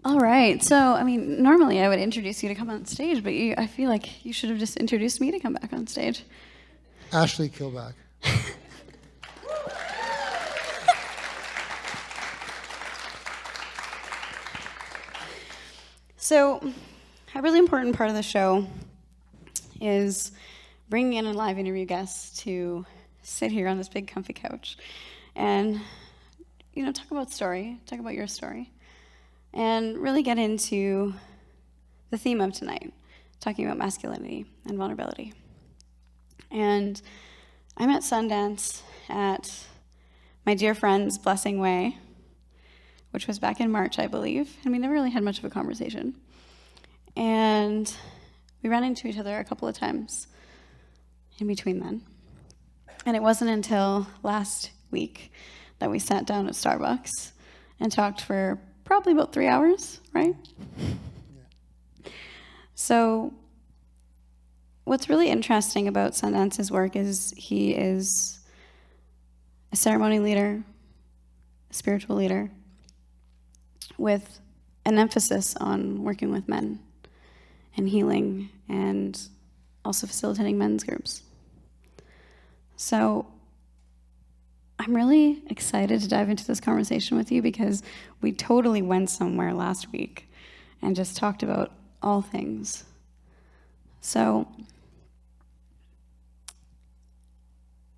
All right. So, I mean, normally I would introduce you to come on stage, but I feel like you should have just introduced me to come back on stage. Ashley Kilback. So, a really important part of the show is bringing in a live interview guest to sit here on this big comfy couch and, talk about your story, and really get into the theme of tonight, talking about masculinity and vulnerability. And I'm at Sundance at my dear friend's Blessing Way, which was back in March, I believe, and we never really had much of a conversation. And we ran into each other a couple of times in between then. And it wasn't until last week that we sat down at Starbucks and talked for probably about 3 hours, right? Yeah. So what's really interesting about Sundance's work is he is a ceremony leader, a spiritual leader, with an emphasis on working with men and healing and also facilitating men's groups. So I'm really excited to dive into this conversation with you because we totally went somewhere last week and just talked about all things. So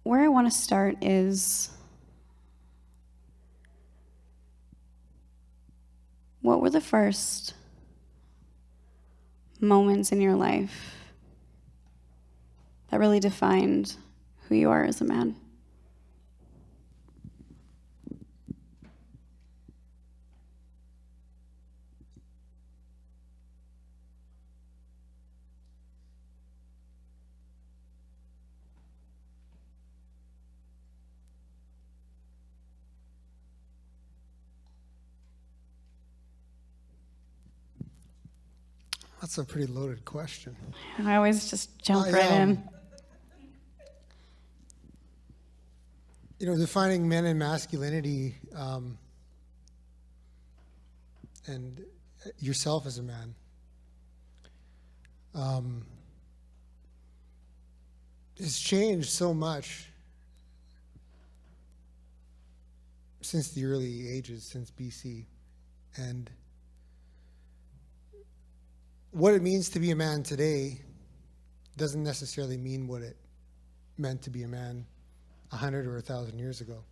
where I want to start is, what were the first moments in your life that really defined who you are as a man? That's a pretty loaded question. I always just jump right in. Defining men and masculinity, and yourself as a man, has changed so much since the early ages, since BC. And what it means to be a man today doesn't necessarily mean what it meant to be a man 100 or 1,000 years ago.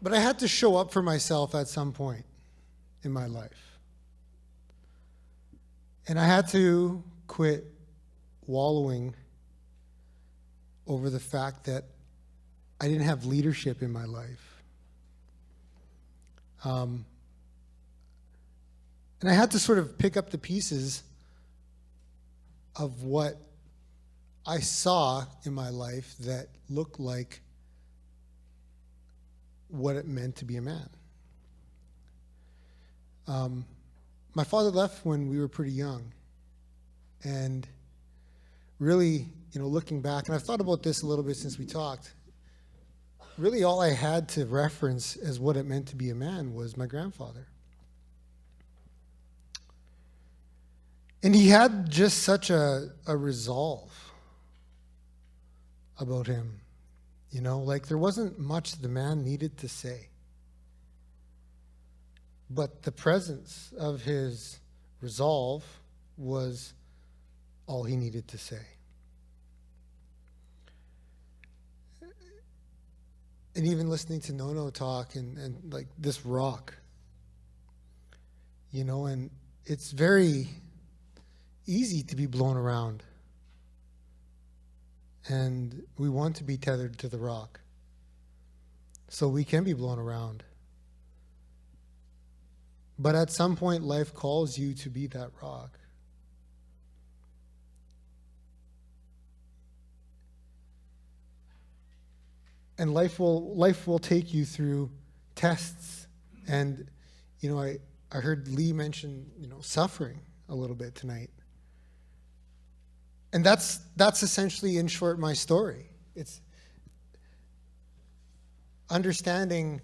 But I had to show up for myself at some point in my life. And I had to quit wallowing over the fact that I didn't have leadership in my life. And I had to sort of pick up the pieces of what I saw in my life that looked like what it meant to be a man. My father left when we were pretty young. And really, looking back, and I've thought about this a little bit since we talked, really all I had to reference as what it meant to be a man was my grandfather. And he had just such a resolve about him. There wasn't much the man needed to say. But the presence of his resolve was all he needed to say. And even listening to Nono talk and like this rock, and it's very easy to be blown around. And we want to be tethered to the rock. So we can be blown around. But at some point, life calls you to be that rock. And life will take you through tests. And, I heard Lee mention, suffering a little bit tonight. And that's essentially, in short, my story. understanding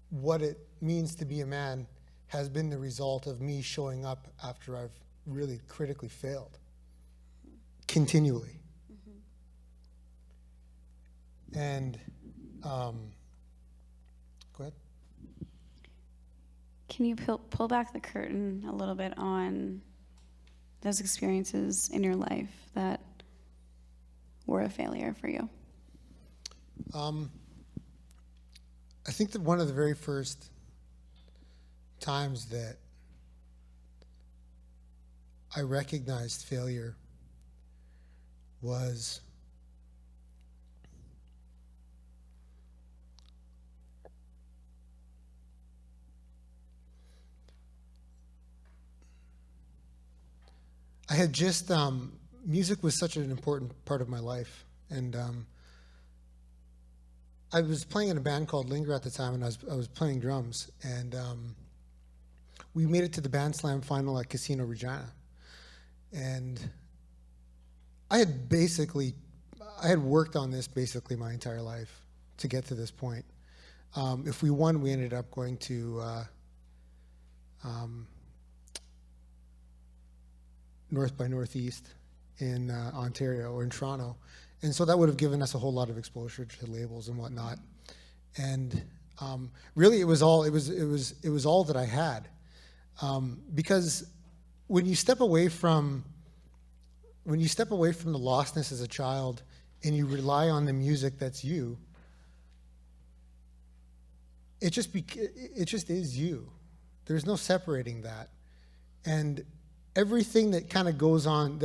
what it means to be a man has been the result of me showing up after I've really critically failed, continually. And go ahead. Can you pull back the curtain a little bit on those experiences in your life that were a failure for you? I think that one of the very first times that I recognized failure was I had just, music was such an important part of my life, and I was playing in a band called Linger at the time, and I was playing drums, and we made it to the Band Slam final at Casino Regina, and I had worked on this basically my entire life to get to this point. If we won, we ended up going to North by Northeast in Ontario or in Toronto. And so that would have given us a whole lot of exposure to labels and whatnot. And really it was all that I had. Because when you step away from the lostness as a child and you rely on the music that's you, it just is you. There's no separating that. And everything that kind of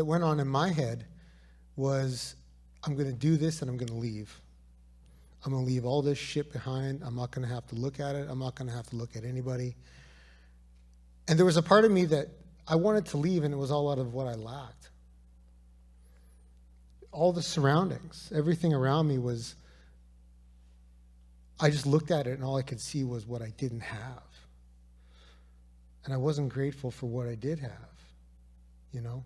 went on in my head was, I'm going to do this and I'm going to leave. I'm going to leave all this shit behind. I'm not going to have to look at it. I'm not going to have to look at anybody. And there was a part of me that I wanted to leave, and it was all out of what I lacked. All the surroundings, everything around me was, I just looked at it and all I could see was what I didn't have. And I wasn't grateful for what I did have. You know,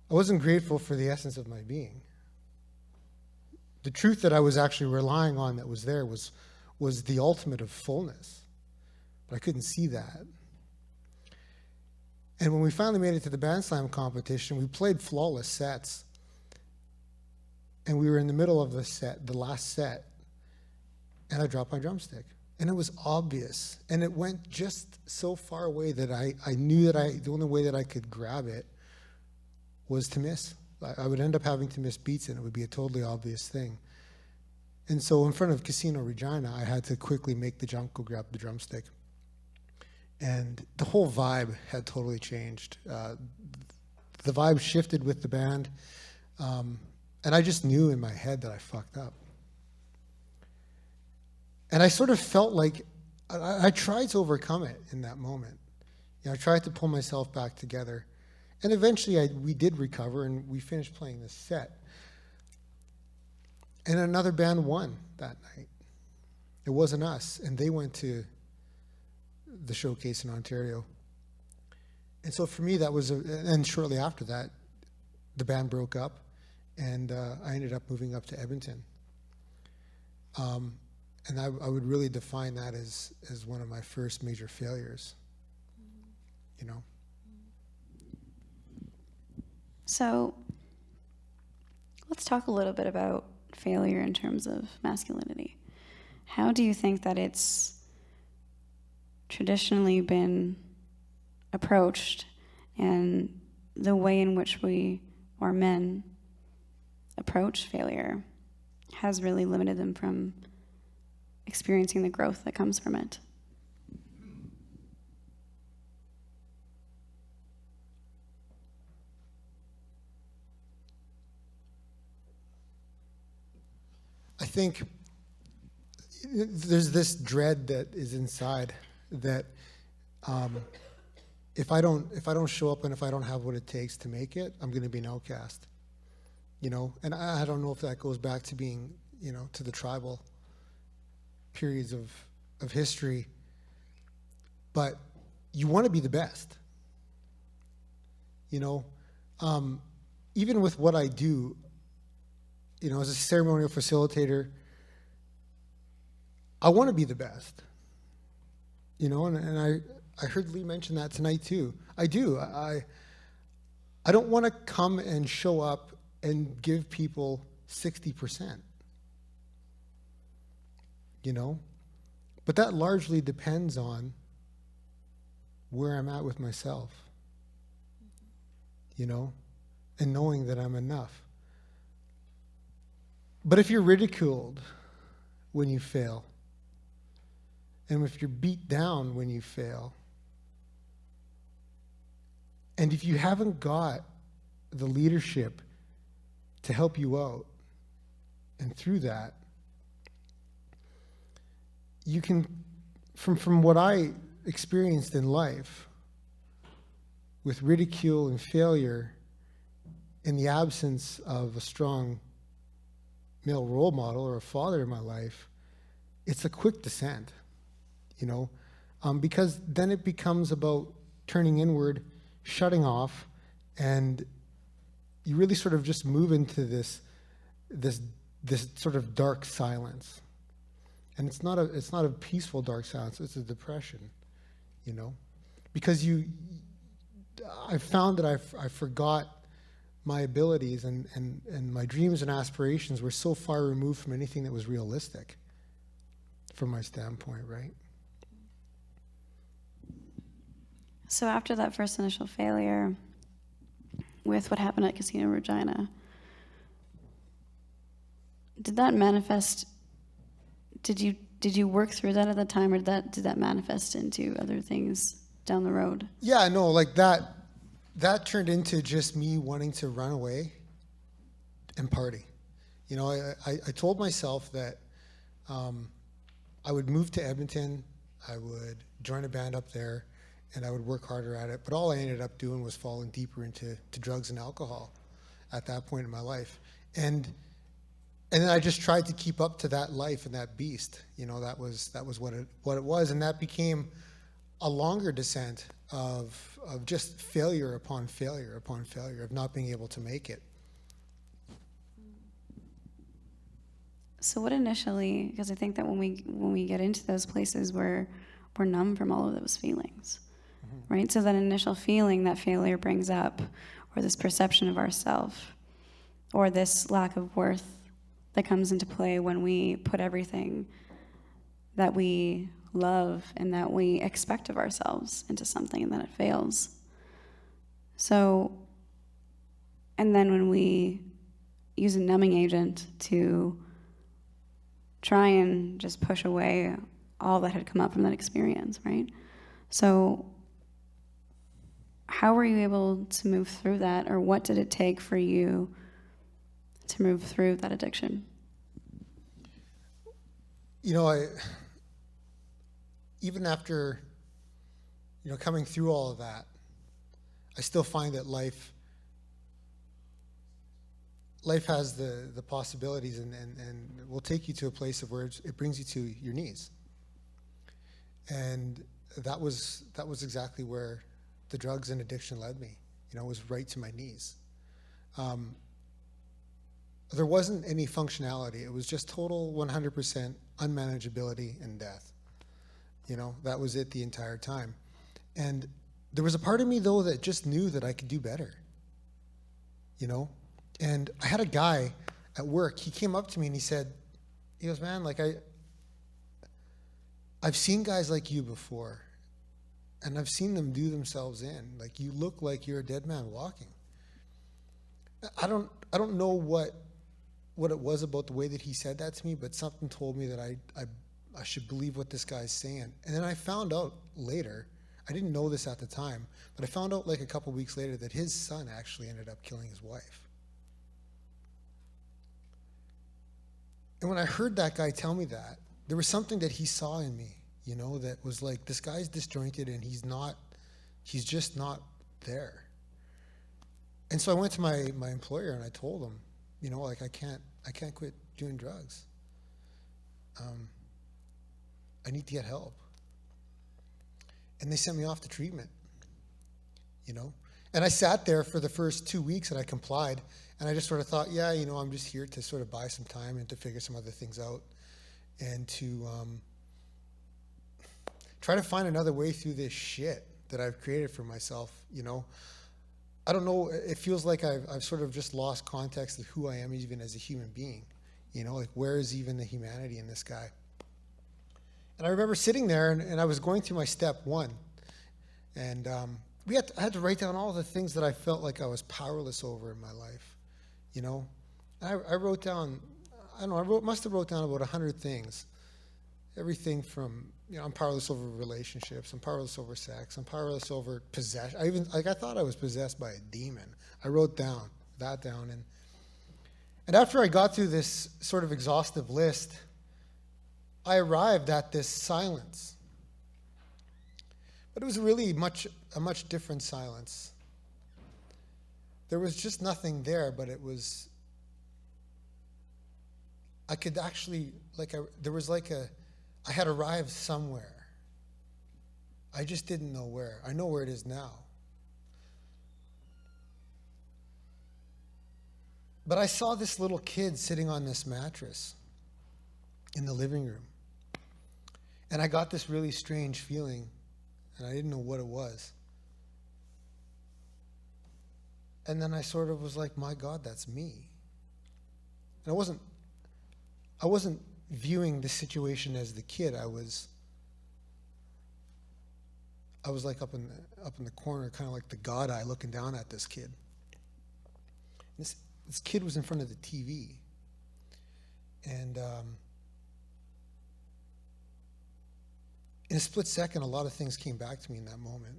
I wasn't grateful for the essence of my being. The truth that I was actually relying on that was there was the ultimate of fullness. But I couldn't see that. And when we finally made it to the Band Slam competition, we played flawless sets. And we were in the middle of the last set, and I dropped my drumstick. And it was obvious. And it went just so far away that I knew that the only way that I could grab it was to miss. I would end up having to miss beats, and it would be a totally obvious thing. And so in front of Casino Regina, I had to quickly make the jump, go grab the drumstick. And the whole vibe had totally changed. The vibe shifted with the band, and I just knew in my head that I fucked up. And I sort of felt like I tried to overcome it in that moment. You know, I tried to pull myself back together. And eventually we did recover, and we finished playing this set. And another band won that night. It wasn't us, and they went to the showcase in Ontario. And so for me, that was, and shortly after that, the band broke up, and I ended up moving up to Edmonton. And I would really define that as one of my first major failures, you know. So let's talk a little bit about failure in terms of masculinity. How do you think that it's traditionally been approached, and the way in which we, or men, approach failure has really limited them from experiencing the growth that comes from it? I think there's this dread that is inside that if I don't show up and if I don't have what it takes to make it, I'm going to be an outcast. You know, and I don't know if that goes back to being, you know, to the tribal periods of history, but you want to be the best. You know, even with what I do, you know, as a ceremonial facilitator, I want to be the best, and I heard Lee mention that tonight too. I do. I don't want to come and show up and give people 60%, but that largely depends on where I'm at with myself, and knowing that I'm enough. But if you're ridiculed when you fail, and if you're beat down when you fail, and if you haven't got the leadership to help you out, and through that, you can, from what I experienced in life, with ridicule and failure, in the absence of a strong male role model or a father in my life, it's a quick descent, because then it becomes about turning inward, shutting off, and you really sort of just move into this sort of dark silence. And it's not a peaceful dark silence, it's a depression, because I found that I forgot my abilities, and my dreams and aspirations were so far removed from anything that was realistic from my standpoint, right? So after that first initial failure with what happened at Casino Regina, did that manifest, did you work through that at the time, or did that manifest into other things down the road? Yeah, no, like that turned into just me wanting to run away and party. I told myself that I would move to Edmonton, I would join a band up there, and I would work harder at it. But all I ended up doing was falling deeper into drugs and alcohol at that point in my life. And then I just tried to keep up to that life and that beast. That was what it was, and that became a longer descent of just failure upon failure upon failure, of not being able to make it. So what initially, because I think that when we get into those places, we're numb from all of those feelings, right? So that initial feeling that failure brings up, or this perception of ourself, or this lack of worth that comes into play when we put everything that we love and that we expect of ourselves into something, and then it fails. So, and then when we use a numbing agent to try and just push away all that had come up from that experience, right? So how were you able to move through that, or what did it take for you to move through that addiction? Even after, coming through all of that, I still find that life has the possibilities and will take you to a place of where it brings you to your knees. And that was exactly where the drugs and addiction led me. It was right to my knees. There wasn't any functionality. It was just total 100% unmanageability and death. That was it the entire time. And there was a part of me, though, that just knew that I could do better. And I had a guy at work, he came up to me and he goes, man, like I've seen guys like you before, and I've seen them do themselves in. Like, you look like you're a dead man walking. I don't know what it was about the way that he said that to me, but something told me that I should believe what this guy's saying. And then I found out later, I didn't know this at the time, but I found out like a couple weeks later that his son actually ended up killing his wife. And when I heard that guy tell me that, there was something that he saw in me, that was like, this guy's disjointed and he's just not there. And so I went to my employer and I told him, like, I can't quit doing drugs. I need to get help. And they sent me off to treatment, And I sat there for the first 2 weeks and I complied. And I just sort of thought, yeah, I'm just here to sort of buy some time and to figure some other things out. and to try to find another way through this shit that I've created for myself, you know. I don't know, it feels like I've sort of just lost context of who I am even as a human being, you know, like where is even the humanity in this guy? And I remember sitting there and I was going through my step one, and I had to write down all the things that I felt like I was powerless over in my life, you know. I wrote down, I don't know, must have wrote down about 100 things. Everything from, you know, I'm powerless over relationships, I'm powerless over sex, I'm powerless over possession. I thought I was possessed by a demon. I wrote that down. And after I got through this sort of exhaustive list, I arrived at this silence. But it was really a much different silence. There was just nothing there, but it was, I could actually, I had arrived somewhere. I just didn't know where. I know where it is now. But I saw this little kid sitting on this mattress in the living room. And I got this really strange feeling, and I didn't know what it was. And then I sort of was like, my God, that's me. And I wasn't viewing the situation as the kid. I was like up in the corner, kind of like the God eye looking down at this kid. This kid was in front of the TV. And in a split second, a lot of things came back to me in that moment.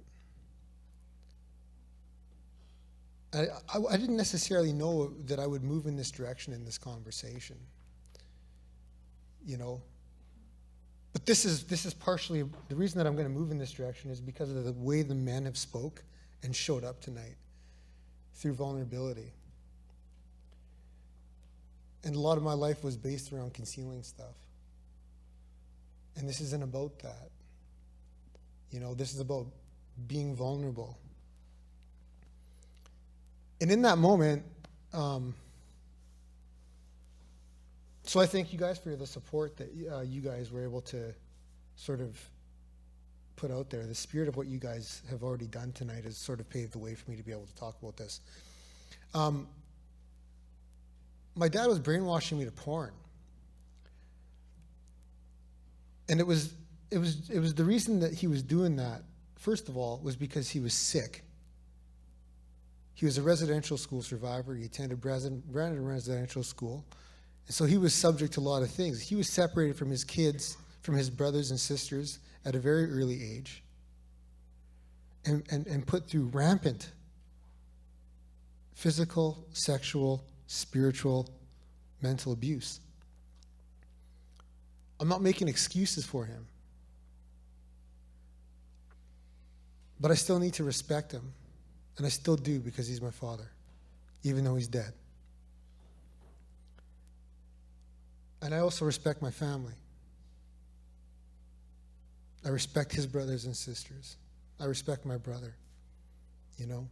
I didn't necessarily know that I would move in this direction in this conversation, you know. But this is partially the reason that I'm going to move in this direction is because of the way the men have spoke and showed up tonight through vulnerability. And a lot of my life was based around concealing stuff. And this isn't about that. You know, this is about being vulnerable. And in that moment, so I thank you guys for the support that you guys were able to sort of put out there. The spirit of what you guys have already done tonight has sort of paved the way for me to be able to talk about this. My dad was brainwashing me to porn. And it was the reason that he was doing that, first of all, was because he was sick. He was a residential school survivor. He attended Brandon Residential School. And so he was subject to a lot of things. He was separated from his kids, from his brothers and sisters at a very early age, and put through rampant physical, sexual, spiritual, mental abuse. I'm not making excuses for him. But I still need to respect him. And I still do because he's my father, even though he's dead. And I also respect my family. I respect his brothers and sisters. I respect my brother, you know.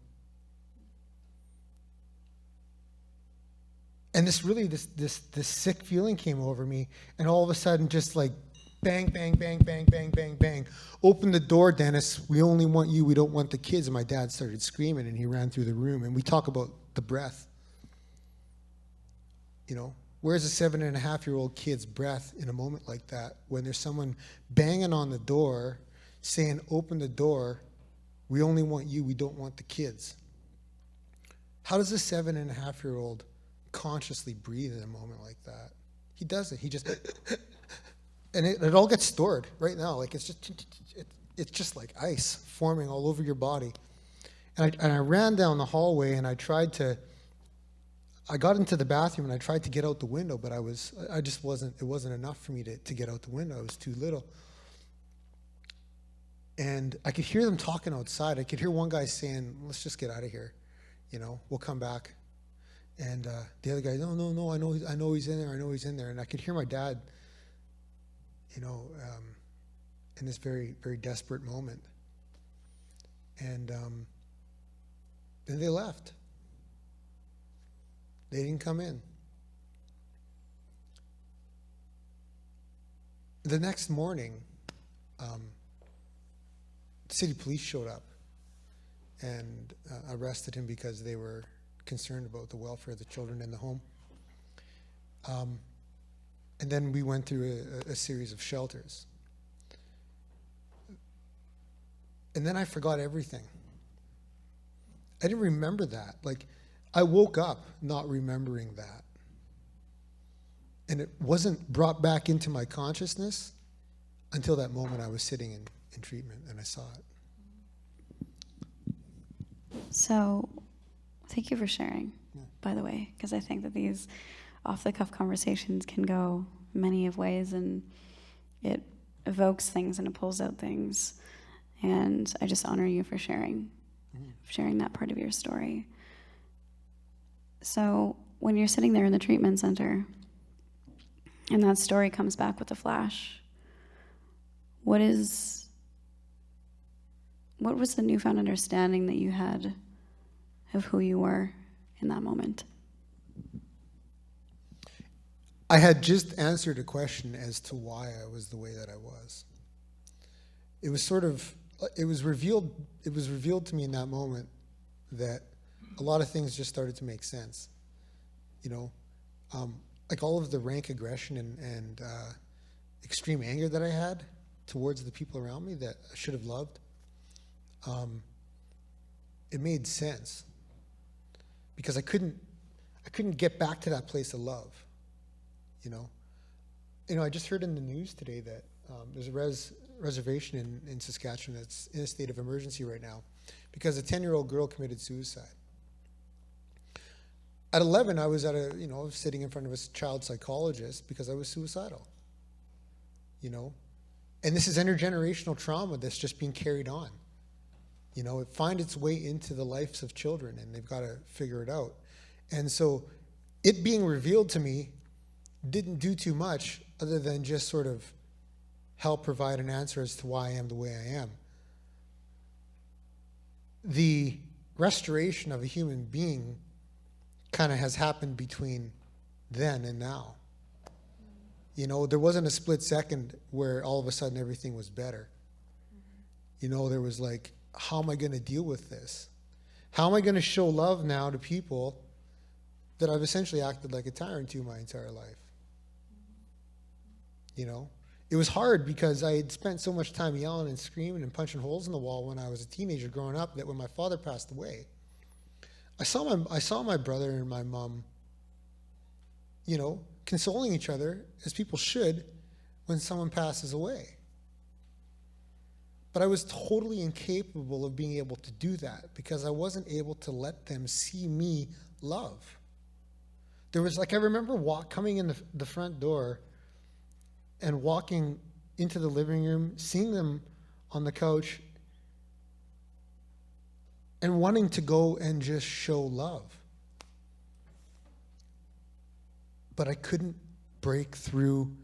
And this sick feeling came over me, and all of a sudden just like bang, bang, bang, bang, bang, bang, bang. Open the door, Dennis. We only want you. We don't want the kids. And my dad started screaming, and he ran through the room. And we talk about the breath. You know, where's a 7.5-year-old kid's breath in a moment like that when there's someone banging on the door saying, open the door. We only want you. We don't want the kids. How does a 7.5-year-old consciously breathe in a moment like that? He doesn't. He just... And it all gets stored right now. Like it's just like ice forming all over your body. And I ran down the hallway and I got into the bathroom and I tried to get out the window, but it wasn't enough for me to get out the window. I was too little. And I could hear them talking outside. I could hear one guy saying, let's just get out of here. You know, we'll come back. And the other guy, no, I know he's in there. I know he's in there. And I could hear my dad, you know, in this very, very desperate moment. And then they left. They didn't come in. the next morning, city police showed up and arrested him because they were concerned about the welfare of the children in the home. And then we went through a series of shelters. And then I forgot everything. I didn't remember that. Like, I woke up not remembering that. And it wasn't brought back into my consciousness until that moment I was sitting in treatment and I saw it. So, thank you for sharing, by the way, because I think that these off-the-cuff conversations can go many of ways, and it evokes things and it pulls out things. And I just honor you for sharing that part of your story. So, when you're sitting there in the treatment center, and that story comes back with a flash, what was the newfound understanding that you had of who you were in that moment? I had just answered a question as to why I was the way that I was. It was revealed to me in that moment that a lot of things just started to make sense. Like all of the rank aggression and extreme anger that I had towards the people around me that I should have loved, it made sense because I couldn't get back to that place of love. I just heard in the news today that there's a reservation in Saskatchewan that's in a state of emergency right now because a 10-year-old girl committed suicide. At 11, I was sitting in front of a child psychologist because I was suicidal. And this is intergenerational trauma that's just being carried on. It finds its way into the lives of children, and they've got to figure it out. And so it being revealed to me didn't do too much other than just sort of help provide an answer as to why I am the way I am. The restoration of a human being kind of has happened between then and now. There wasn't a split second where all of a sudden everything was better. There was like, how am I going to deal with this? How am I going to show love now to people that I've essentially acted like a tyrant to my entire life? It was hard because I had spent so much time yelling and screaming and punching holes in the wall when I was a teenager growing up that when my father passed away, I saw my brother and my mom, consoling each other as people should when someone passes away. But I was totally incapable of being able to do that because I wasn't able to let them see me love. There was I remember coming in the front door and walking into the living room, seeing them on the couch, and wanting to go and just show love. But I couldn't break through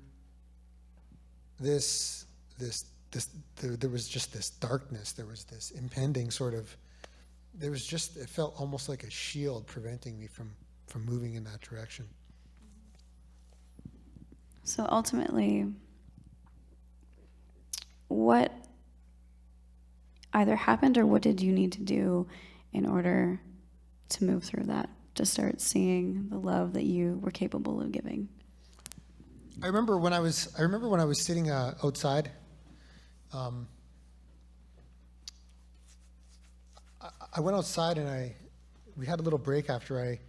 there was just this darkness, there was this impending it felt almost like a shield preventing me from moving in that direction. So ultimately, what either happened or what did you need to do in order to move through that, to start seeing the love that you were capable of giving? I remember when I was sitting outside. I went outside and we had a little break after I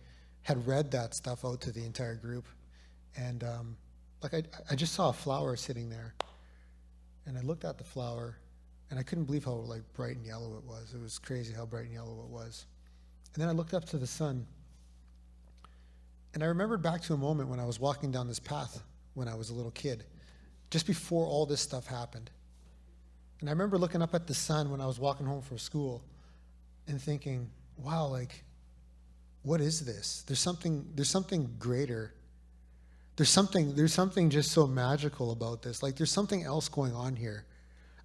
had read that stuff out to the entire group, and I just saw a flower sitting there, and I looked at the flower, and I couldn't believe how bright and yellow it was. It was crazy how bright and yellow it was. And then I looked up to the sun, and I remembered back to a moment when I was walking down this path when I was a little kid, just before all this stuff happened. And I remember looking up at the sun when I was walking home from school and thinking, wow, what is this? There's something greater. There's something just so magical about this. There's something else going on here.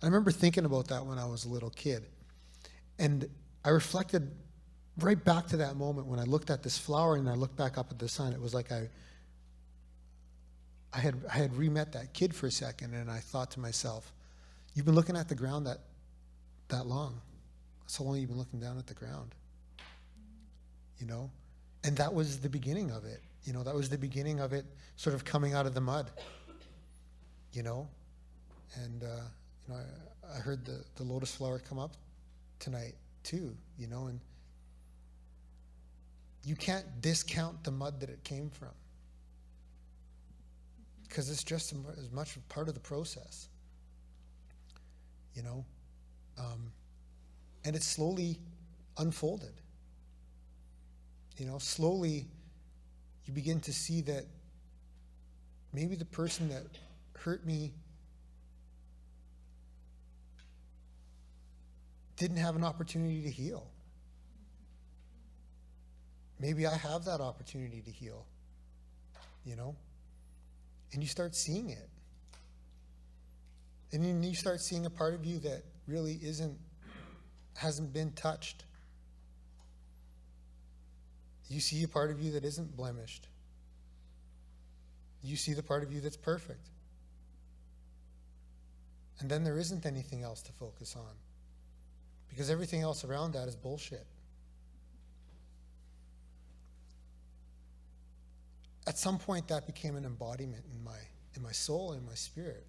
I remember thinking about that when I was a little kid. And I reflected right back to that moment when I looked at this flower and I looked back up at the sun. It was like I had re-met that kid for a second, and I thought to myself, you've been looking at the ground that long. That's how long you've been looking down at the ground. You know? And that was the beginning of it. You know, that was the beginning of it sort of coming out of the mud. You know? And, you know, I heard the lotus flower come up tonight too, you know, and you can't discount the mud that it came from, because it's just as much a part of the process, you know, and it slowly unfolded. You know, slowly you begin to see that maybe the person that hurt me didn't have an opportunity to heal. Maybe I have that opportunity to heal, you know? And you start seeing it. And then you start seeing a part of you that really hasn't been touched. You see a part of you that isn't blemished. You see the part of you that's perfect. And then there isn't anything else to focus on, because everything else around that is bullshit. At some point, that became an embodiment in my soul and my spirit.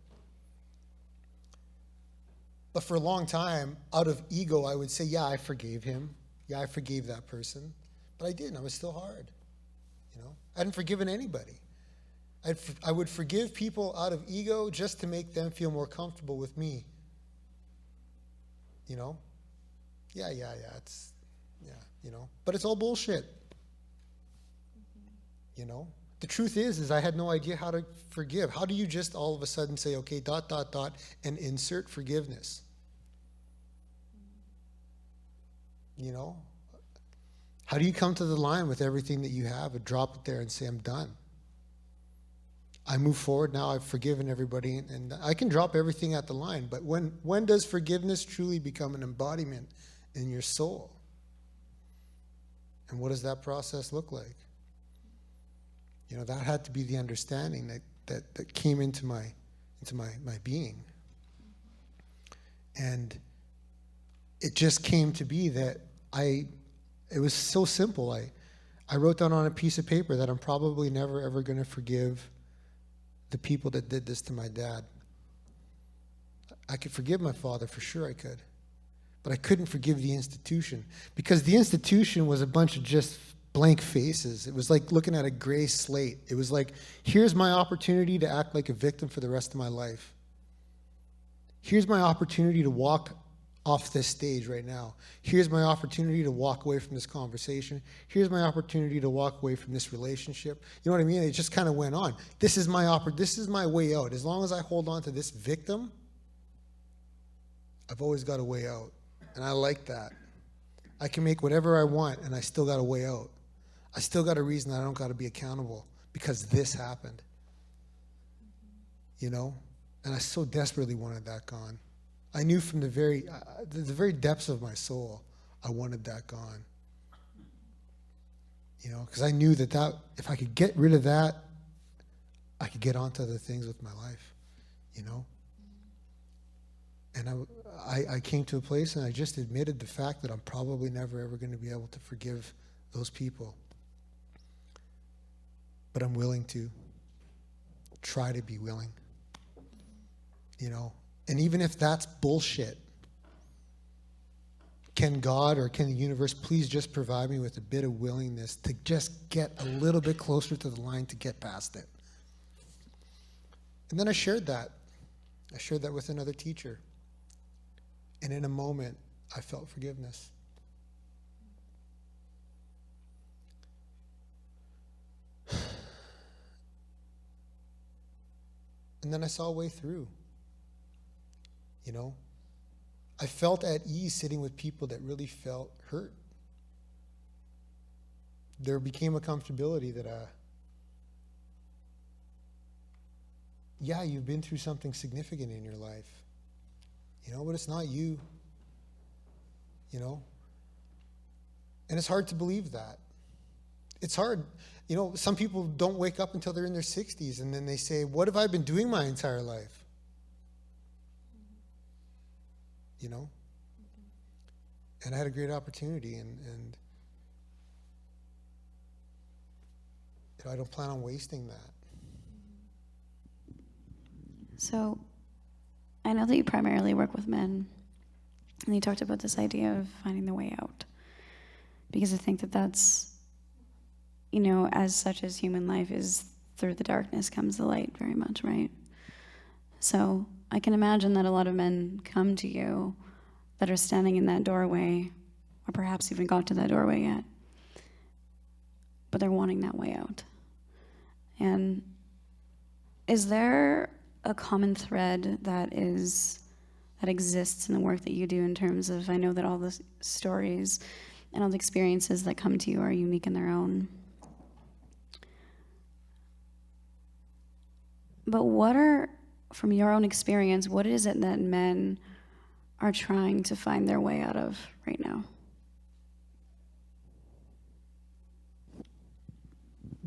But for a long time, out of ego, I would say, yeah, I forgave him. Yeah, I forgave that person. But I didn't. I was still hard. You know, I hadn't forgiven anybody. I would forgive people out of ego just to make them feel more comfortable with me. You know? Yeah, you know. But it's all bullshit. You know? The truth is I had no idea how to forgive. How do you just all of a sudden say, okay, ... and insert forgiveness? You know? How do you come to the line with everything that you have and drop it there and say, I'm done? I move forward now, I've forgiven everybody, and I can drop everything at the line, but when does forgiveness truly become an embodiment in your soul? And what does that process look like? You know, that had to be the understanding that came into my being. And it just came to be that it was so simple. I wrote down on a piece of paper that I'm probably never ever going to forgive the people that did this to my dad. I could forgive my father, for sure I could. But I couldn't forgive the institution, because the institution was a bunch of just blank faces. It was like looking at a gray slate. It was like, here's my opportunity to act like a victim for the rest of my life. Here's my opportunity to walk off this stage right now. Here's my opportunity to walk away from this conversation. Here's my opportunity to walk away from this relationship. You know what I mean? It just kind of went on. This is my way out. As long as I hold on to this victim, I've always got a way out. And I like that. I can make whatever I want, and I still got a way out. I still got a reason that I don't got to be accountable because this happened. You know? And I so desperately wanted that gone. I knew from the very depths of my soul, I wanted that gone. You know, because I knew that if I could get rid of that, I could get on to other things with my life, you know? And I came to a place and I just admitted the fact that I'm probably never ever going to be able to forgive those people. But I'm willing to try to be willing, you know? And even if that's bullshit, can God or can the universe please just provide me with a bit of willingness to just get a little bit closer to the line to get past it? And then I shared that. I shared that with another teacher. And in a moment, I felt forgiveness. And then I saw a way through. You know, I felt at ease sitting with people that really felt hurt. There became a comfortability that, yeah, you've been through something significant in your life, you know, but it's not you, you know. And it's hard to believe that. it's hard. You know, some people don't wake up until they're in their 60s, and then they say, what have I been doing my entire life? You know? And I had a great opportunity, and you know, I don't plan on wasting that. So, I know that you primarily work with men, and you talked about this idea of finding the way out. Because I think that that's, you know, as such as human life is, through the darkness comes the light very much, right? So I can imagine that a lot of men come to you that are standing in that doorway, or perhaps even got to that doorway yet, but they're wanting that way out. And is there a common thread that exists in the work that you do in terms of, I know that all the stories and all the experiences that come to you are unique in their own. But from your own experience, what is it that men are trying to find their way out of right now?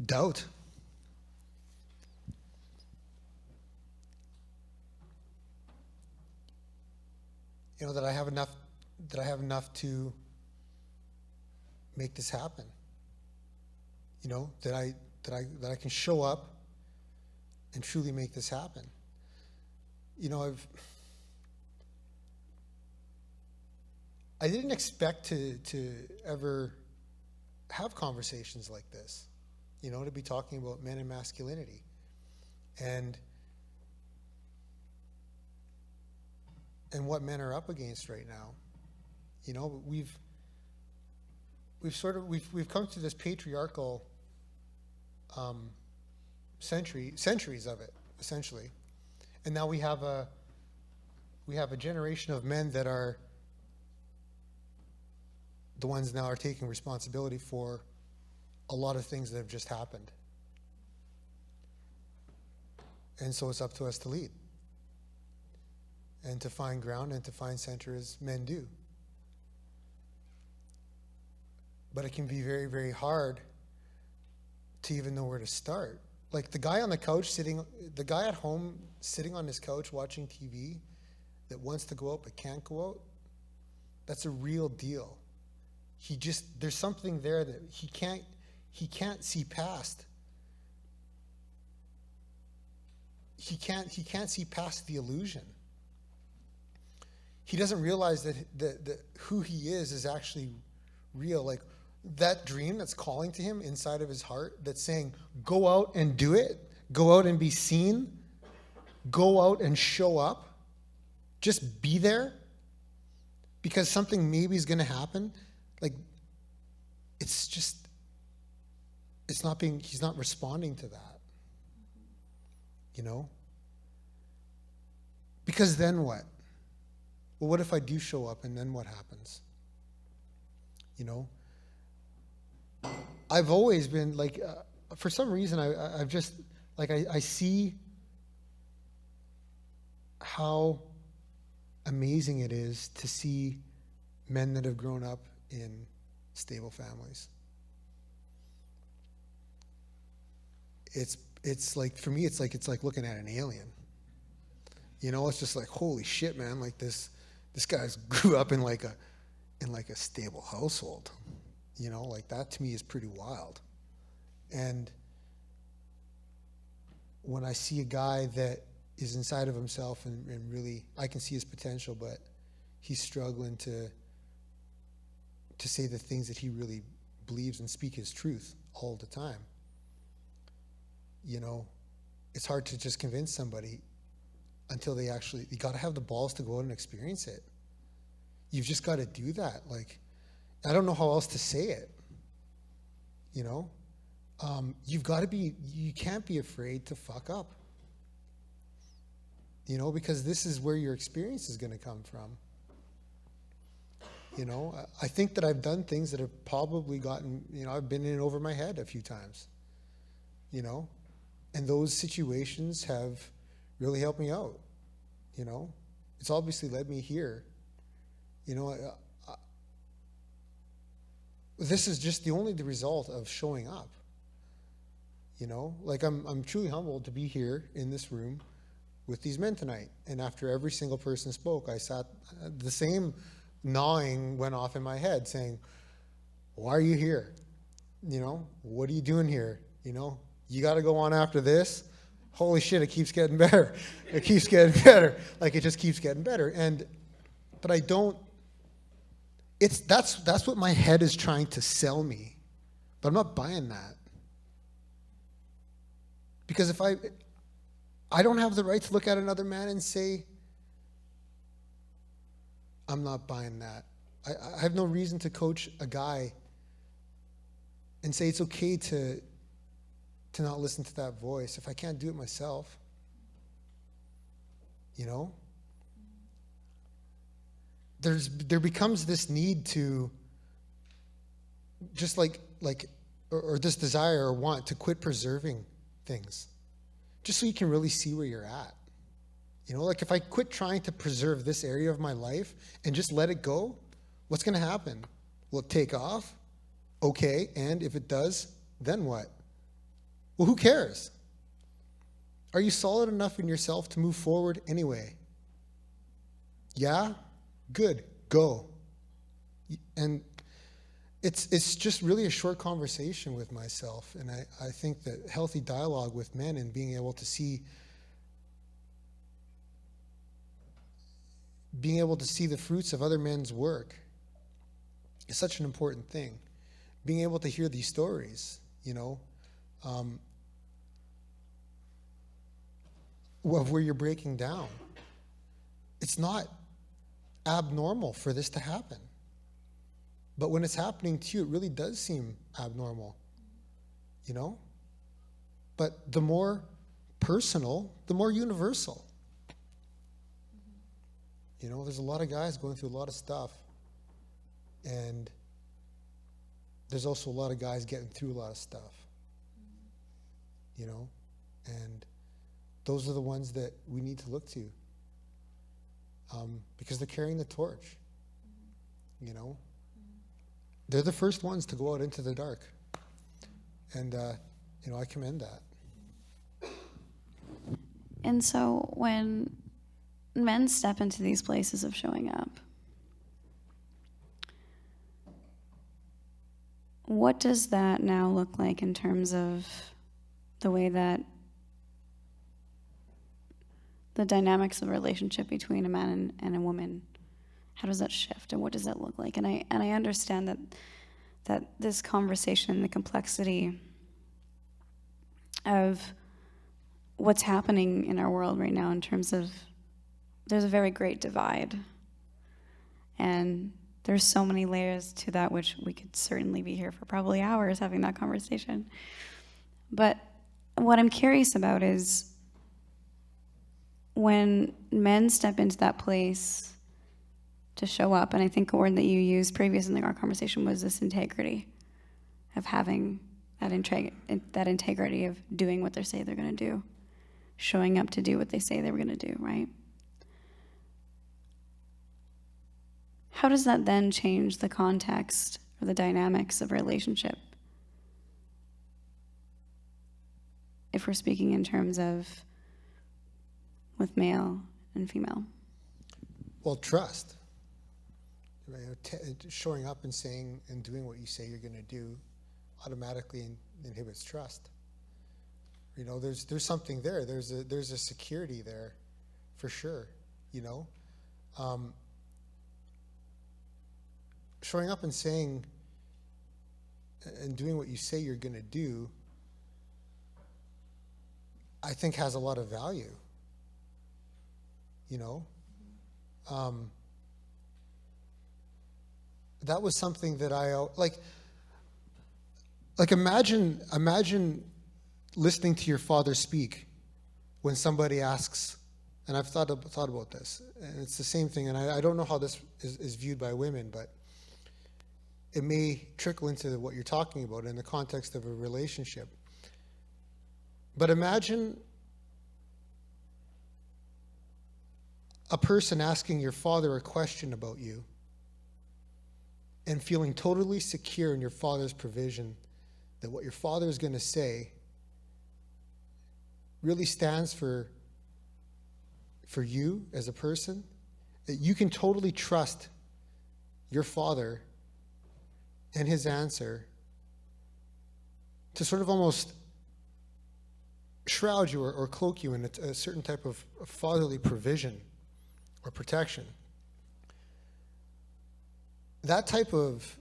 Doubt. You know, that I have enough to make this happen. You know, that I can show up and truly make this happen. You know, I didn't expect to ever have conversations like this, you know, to be talking about men and masculinity. And what men are up against right now. You know, we've come to this patriarchal centuries of it, essentially. And now we have a generation of men that are the ones now are taking responsibility for a lot of things that have just happened. And so it's up to us to lead and to find ground and to find center as men do. But it can be very, very hard to even know where to start. Like the guy on the couch the guy at home sitting on his couch watching TV that wants to go out but can't go out, that's a real deal. There's something there that he can't see past. He can't see past the illusion. He doesn't realize that who he is actually real. Like that dream that's calling to him inside of his heart, that's saying, go out and do it, go out and be seen, go out and show up, just be there, because something maybe is going to happen. Like, he's not responding to that, you know? Because then what? Well, what if I do show up and then what happens? You know? I've always been like, for some reason, I've just, like, I see how amazing it is to see men that have grown up in stable families. It's like, for me, it's like looking at an alien. You know, it's just like, holy shit, man, like this guy's grew up in like a stable household. You know, like that to me is pretty wild. And when I see a guy that is inside of himself and really, I can see his potential, but he's struggling to say the things that he really believes and speak his truth all the time. You know, it's hard to just convince somebody until you got to have the balls to go out and experience it. You've just got to do that. Like, I don't know how else to say it. You know, you can't be afraid to fuck up. You know, because this is where your experience is going to come from. You know, I think that I've done things that have probably gotten, you know, I've been in over my head a few times. You know, and those situations have really helped me out. You know, it's obviously led me here. You know, this is just the result of showing up. You know, like I'm truly humbled to be here in this room with these men tonight. And after every single person spoke, I sat, the same gnawing went off in my head saying, why are you here? You know, what are you doing here? You know, you got to go on after this. Holy shit, it keeps getting better. It keeps getting better. Like, it just keeps getting better. But I don't, that's what my head is trying to sell me. But I'm not buying that. Because if I don't have the right to look at another man and say, I'm not buying that. I have no reason to coach a guy and say it's okay to not listen to that voice if I can't do it myself. You know? There becomes this need to just or this desire or want to quit preserving things just so you can really see where you're at. You know, like if I quit trying to preserve this area of my life and just let it go, what's going to happen? Will it take off? Okay, and if it does, then what? Well, who cares? Are you solid enough in yourself to move forward anyway? Yeah? Good. Go. And it's just really a short conversation with myself. And I think that healthy dialogue with men and being able to see the fruits of other men's work is such an important thing. Being able to hear these stories, you know, of where you're breaking down. It's not abnormal for this to happen. But when it's happening to you, it really does seem abnormal, you know? But the more personal, the more universal. You know, there's a lot of guys going through a lot of stuff. And there's also a lot of guys getting through a lot of stuff. You know? And those are the ones that we need to look to. Because they're carrying the torch. You know? They're the first ones to go out into the dark. And, you know, I commend that. And so when men step into these places of showing up, what does that now look like in terms of the way that the dynamics of a relationship between a man and a woman, how does that shift and what does that look like? And I understand that this conversation, the complexity of what's happening in our world right now in terms of there's a very great divide. And there's so many layers to that, which we could certainly be here for probably hours having that conversation. But what I'm curious about is when men step into that place to show up, and I think a word that you used previous in our conversation was this integrity of having that integrity of doing what they say they're going to do, showing up to do what they say they were going to do, right? How does that then change the context or the dynamics of a relationship? If we're speaking in terms of with male and female. Well, trust. Showing up and saying and doing what you say you're going to do automatically inhibits trust. You know, there's something there. There's a security there, for sure. You know, showing up and saying and doing what you say you're going to do, I think has a lot of value. You know, that was something that I like imagine listening to your father speak when somebody asks, and I've thought about this, and it's the same thing, and I don't know how this is viewed by women, but it may trickle into what you're talking about in the context of a relationship. But imagine a person asking your father a question about you, and feeling totally secure in your Father's provision, that what your Father is going to say really stands for you as a person, that you can totally trust your Father and his answer to sort of almost shroud you or cloak you in a certain type of fatherly provision or protection. That type of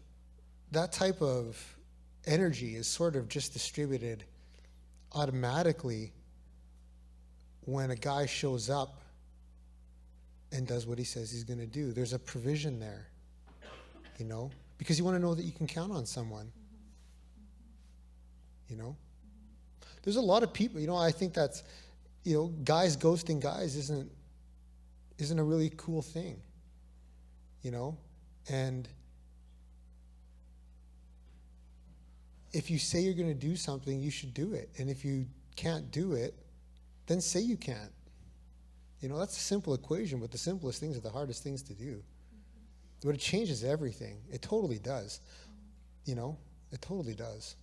energy is sort of just distributed automatically when a guy shows up and does what he says he's going to do. There's a provision there, you know, because you want to know that you can count on someone, you know. There's a lot of people, you know, I think that's, you know, guys ghosting guys isn't a really cool thing, you know. And if you say you're going to do something, you should do it. And if you can't do it, then say you can't. You know, that's a simple equation, but the simplest things are the hardest things to do. But it changes everything. It totally does. You know, it totally does.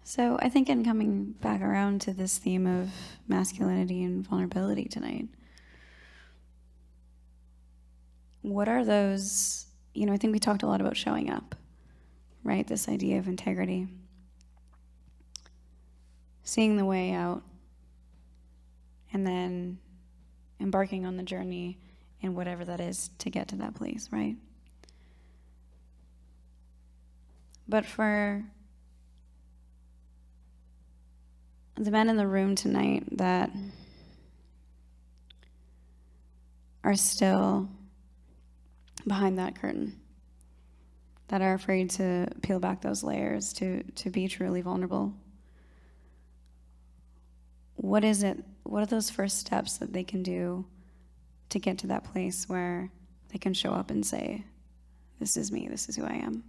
So I think in coming back around to this theme of masculinity and vulnerability tonight, what are those, you know, I think we talked a lot about showing up, right? This idea of integrity, seeing the way out, and then embarking on the journey in whatever that is to get to that place, right? But for the men in the room tonight that are still behind that curtain, that are afraid to peel back those layers, to be truly vulnerable, what are those first steps that they can do to get to that place where they can show up and say, this is me, this is who I am?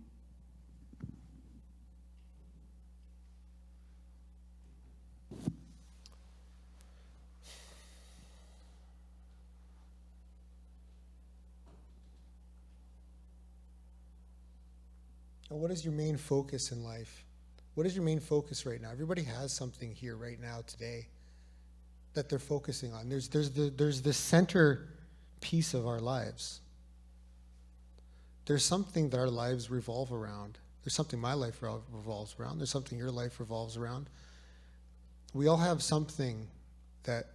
What is your main focus in life? What is your main focus right now? Everybody has something here right now today that they're focusing on. There's the center piece of our lives. There's something that our lives revolve around. There's something my life revolves around. There's something your life revolves around. We all have something that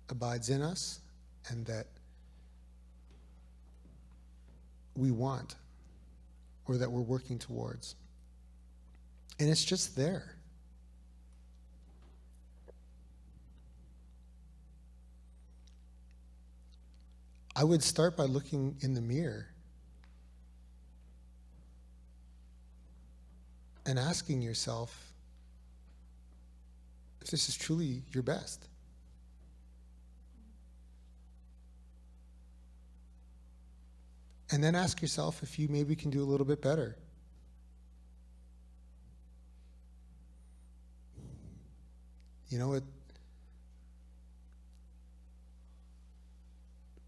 abides in us and that we want, or that we're working towards. And it's just there. I would start by looking in the mirror and asking yourself if this is truly your best. And then ask yourself if you maybe can do a little bit better. You know,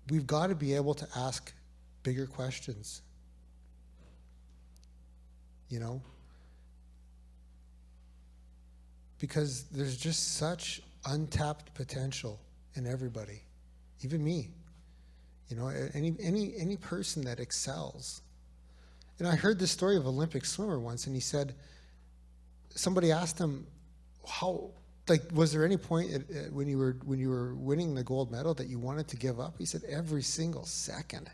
we've got to be able to ask bigger questions. You know? Because there's just such untapped potential in everybody, even me. You know, any person that excels. And I heard this story of an Olympic swimmer once, and he said, somebody asked him, how, like, was there any point when you were winning the gold medal that you wanted to give up? He said, every single second.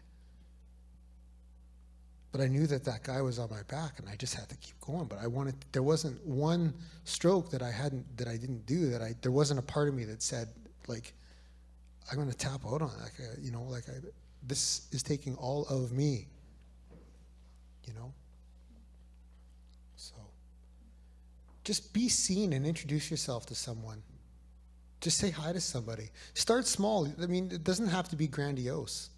But I knew that guy was on my back, and I just had to keep going. But there wasn't one stroke that I didn't do, there wasn't a part of me that said, like, I'm going to tap out on it. This is taking all of me, you know? So just be seen and introduce yourself to someone. Just say hi to somebody. Start small. I mean, it doesn't have to be grandiose.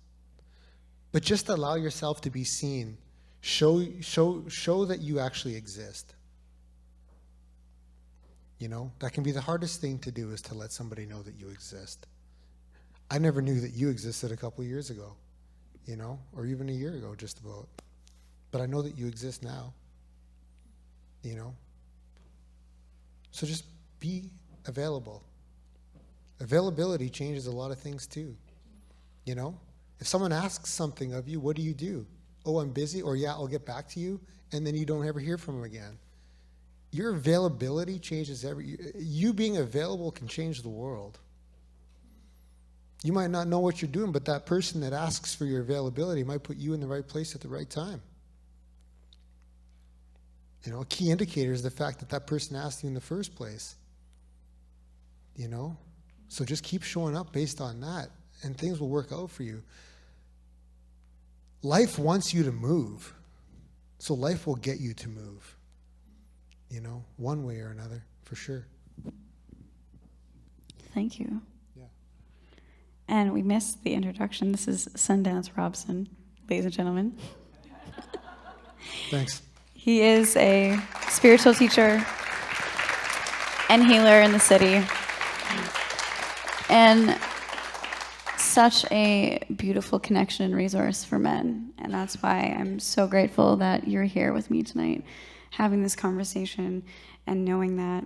But just allow yourself to be seen. Show that you actually exist. You know, that can be the hardest thing to do, is to let somebody know that you exist. I never knew that you existed a couple years ago. you know, or even a year ago, just about. But I know that you exist now, you know. So just be available. Availability changes a lot of things too, you know. If someone asks something of you, what do? Oh, I'm busy, or yeah, I'll get back to you, and then you don't ever hear from them again. Your availability changes you being available can change the world. You might not know what you're doing, but that person that asks for your availability might put you in the right place at the right time. You know, a key indicator is the fact that that person asked you in the first place. You know? So just keep showing up based on that, and things will work out for you. Life wants you to move, so life will get you to move. You know, one way or another, for sure. Thank you. Yeah. And we missed the introduction. This is Sundance Robson, ladies and gentlemen. Thanks. He is a spiritual teacher and healer in the city. And such a beautiful connection and resource for men. And that's why I'm so grateful that you're here with me tonight, having this conversation and knowing that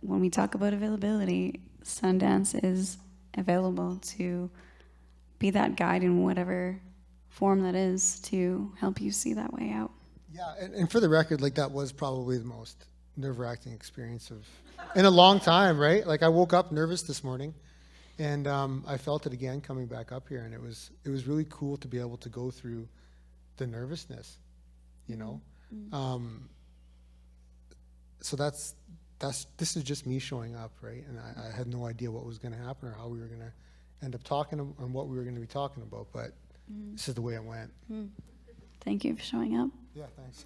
when we talk about availability, Sundance is available to be that guide in whatever form that is to help you see that way out. Yeah, and for the record, like, that was probably the most nerve-wracking experience in a long time, right? Like, I woke up nervous this morning, and I felt it again coming back up here, and it was really cool to be able to go through the nervousness, you know. Mm-hmm. So this is just me showing up, right? And I had no idea what was going to happen or how we were going to end up talking and what we were going to be talking about, but this is the way it went. Thank you for showing up. Yeah, thanks.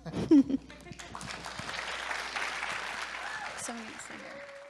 Someone needs to sit here.